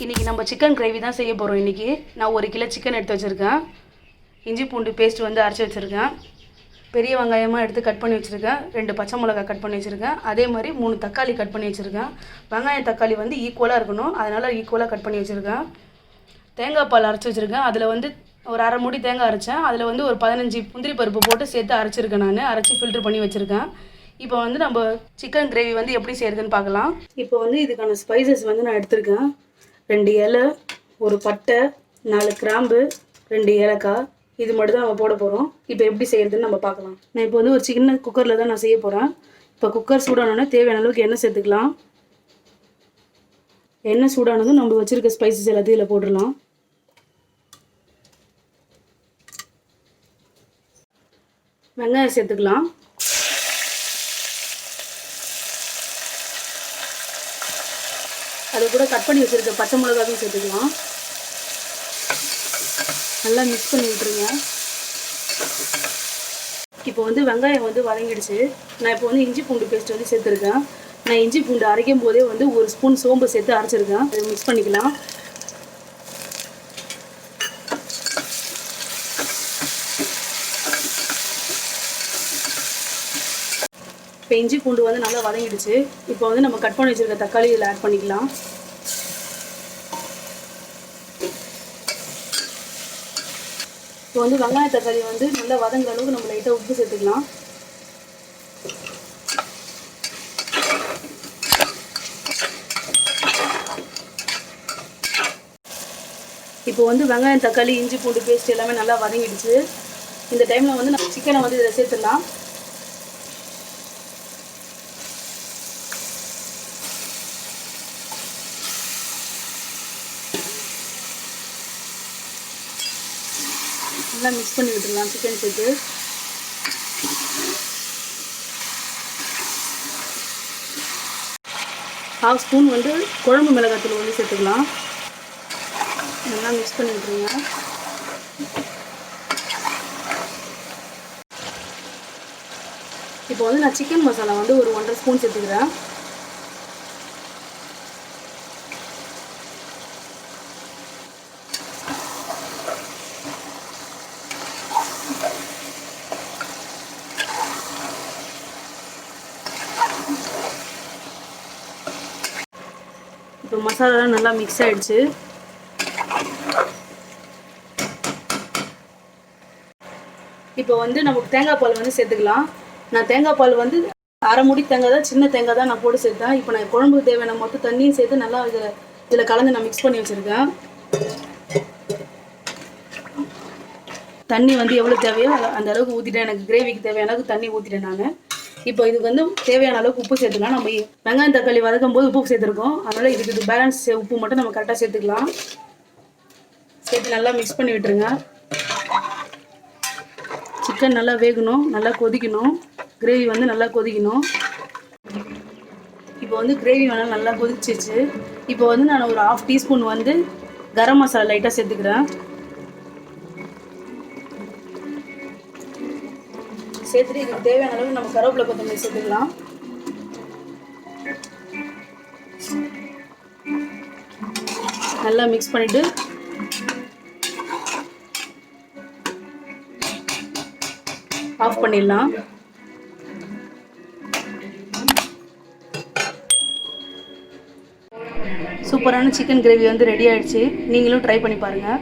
இன்றைக்கி நம்ம chicken gravy தான் செய்ய போகிறோம். இன்றைக்கி நான் 1 கிலோ சிக்கன் எடுத்து வச்சுருக்கேன். இஞ்சி பூண்டு பேஸ்ட் வந்து அரைச்சி வச்சுருக்கேன். பெரிய வெங்காயமாக எடுத்து கட் பண்ணி வச்சுருக்கேன். 2 பச்சை மிளகாய் கட் பண்ணி வச்சுருக்கேன். அதே மாதிரி 3 தக்காளி கட் பண்ணி வச்சுருக்கேன். வெங்காயம் தக்காளி வந்து ஈக்குவலாக இருக்கணும், அதனால் ஈக்குவலாக கட் பண்ணி வச்சுருக்கேன். தேங்காய் பால் அரைச்சி வச்சுருக்கேன். அதில் வந்து ஒரு அரை மூடி தேங்காய் அரைச்சேன். அதில் வந்து ஒரு 15 முந்திரி பருப்பு போட்டு சேர்த்து அரைச்சிருக்கேன். நான் அரைச்சி ஃபில்ட்ரு பண்ணி வச்சுருக்கேன். இப்போ வந்து நம்ம சிக்கன் கிரேவி வந்து எப்படி செய்கிறதுன்னு பார்க்கலாம். இப்போ வந்து இதுக்கான ஸ்பைசஸ் வந்து நான் எடுத்திருக்கேன். 2 இலை, ஒரு பட்டை, 4 கிராம்பு, 2 ஏலக்காய், இது மட்டும் தான் நம்ம போட போகிறோம். இப்போ எப்படி செய்கிறதுன்னு நம்ம பார்க்கலாம். நான் இப்போ வந்து ஒரு சின்ன குக்கரில் தான் நான் செய்ய போகிறேன். இப்போ குக்கர் சூடானோடனே தேவையான அளவுக்கு எண்ணெய் சேர்த்துக்கலாம். எண்ணெய் சூடானதும் நம்ம வச்சுருக்க ஸ்பைசஸ் எல்லாத்தையும் இதில் போட்டுடலாம். வெங்காயம் சேர்த்துக்கலாம். அது கூட கட் பண்ணி வச்சுருக்க பச்சை மிளகாயும் சேர்த்துக்கலாம். நல்லா மிக்ஸ் பண்ணி விட்டுருங்க. இப்போ வந்து வெங்காயம் வந்து வதங்கிடுச்சு. நான் இப்போ வந்து இஞ்சி பூண்டு பேஸ்ட் வந்து சேர்த்துருக்கேன். நான் இஞ்சி பூண்டு அரைக்கும் போதே வந்து 1 ஸ்பூன் சோம்பு சேர்த்து அரைச்சிருக்கேன். அதை மிக்ஸ் பண்ணிக்கலாம். இப்போ இஞ்சி பூண்டு வந்து நல்லா வதங்கிடுச்சு. இப்போ வந்து நம்ம கட் பண்ணி வச்சுருக்க தக்காளி இதில் ஆட் பண்ணிக்கலாம். இப்போ வந்து வெங்காய தக்காளி வந்து நல்லா வதங்குற அளவுக்கு நம்ம லைட்டாக உப்பு சேர்த்துக்கலாம். இப்போ வந்து வெங்காயம் தக்காளி இஞ்சி பூண்டு பேஸ்ட் எல்லாமே நல்லா வதங்கிடுச்சு. இந்த டைமில் வந்து நம்ம சிக்கனை வந்து இதில் சேர்த்துடலாம். நல்லா மிக்ஸ் பண்ணி விட்டுடலாம். சிக்கன் சேர்த்து ½ ஸ்பூன் வந்து குழம்பு மிளகாத்தூள் வந்து சேர்த்துக்கலாம். நல்லா மிக்ஸ் பண்ணி விட்டுருங்க. இப்போ வந்து நான் சிக்கன் மசாலா வந்து ஒரு 1½ ஸ்பூன் சேர்த்துக்கிறேன். இப்போ மசாலாலாம் நல்லா மிக்ஸ் ஆகிடுச்சு. இப்போ வந்து நமக்கு தேங்காய் பால் வந்து சேர்த்துக்கலாம். நான் தேங்காய் பால் வந்து அரை மூடி தேங்காய் தான், சின்ன தேங்காய் தான் நான் போட்டு சேர்த்தேன். இப்போ நான் குழம்புக்கு தேவையான மொத்தம் தண்ணியும் சேர்த்து நல்லா இதில் கலந்து நான் மிக்ஸ் பண்ணி வச்சுருக்கேன். தண்ணி வந்து எவ்வளோ தேவையோ அந்த அளவுக்கு ஊற்றிட்டேன். எனக்கு கிரேவிக்கு தேவையான அளவுக்கு தண்ணி ஊற்றிட்டேன் நான். இப்போ இதுக்கு வந்து தேவையான அளவுக்கு உப்பு சேர்த்துக்கலாம். நம்ம வெங்காயம் தக்காளி வதக்கும் போது உப்பு சேர்த்துருக்கோம், அதனால் இது பேலன்ஸ் உப்பு மட்டும் நம்ம கரெக்டாக சேர்த்துக்கலாம். சேர்த்து நல்லா மிக்ஸ் பண்ணி விட்டுருங்க. சிக்கன் நல்லா வேகணும், நல்லா கொதிக்கணும். கிரேவி வந்து நல்லா கொதிக்கணும். இப்போ வந்து கிரேவி வேணாலும் நல்லா கொதிச்சிச்சு. இப்போ வந்து நான் ஒரு ½ டீஸ்பூன் வந்து கரம் மசாலா லைட்டாக சேர்த்துக்கிறேன். சேர்த்துட்டு இதுக்கு தேவையான அளவு நம்ம கருவேப்பிலை கொத்தமல்லி சேர்த்துக்கலாம். நல்லா மிக்ஸ் பண்ணிவிட்டு ஆஃப் பண்ணிடலாம். சூப்பரான சிக்கன் கிரேவி வந்து ரெடி ஆகிடுச்சு. நீங்களும் ட்ரை பண்ணி பாருங்கள்.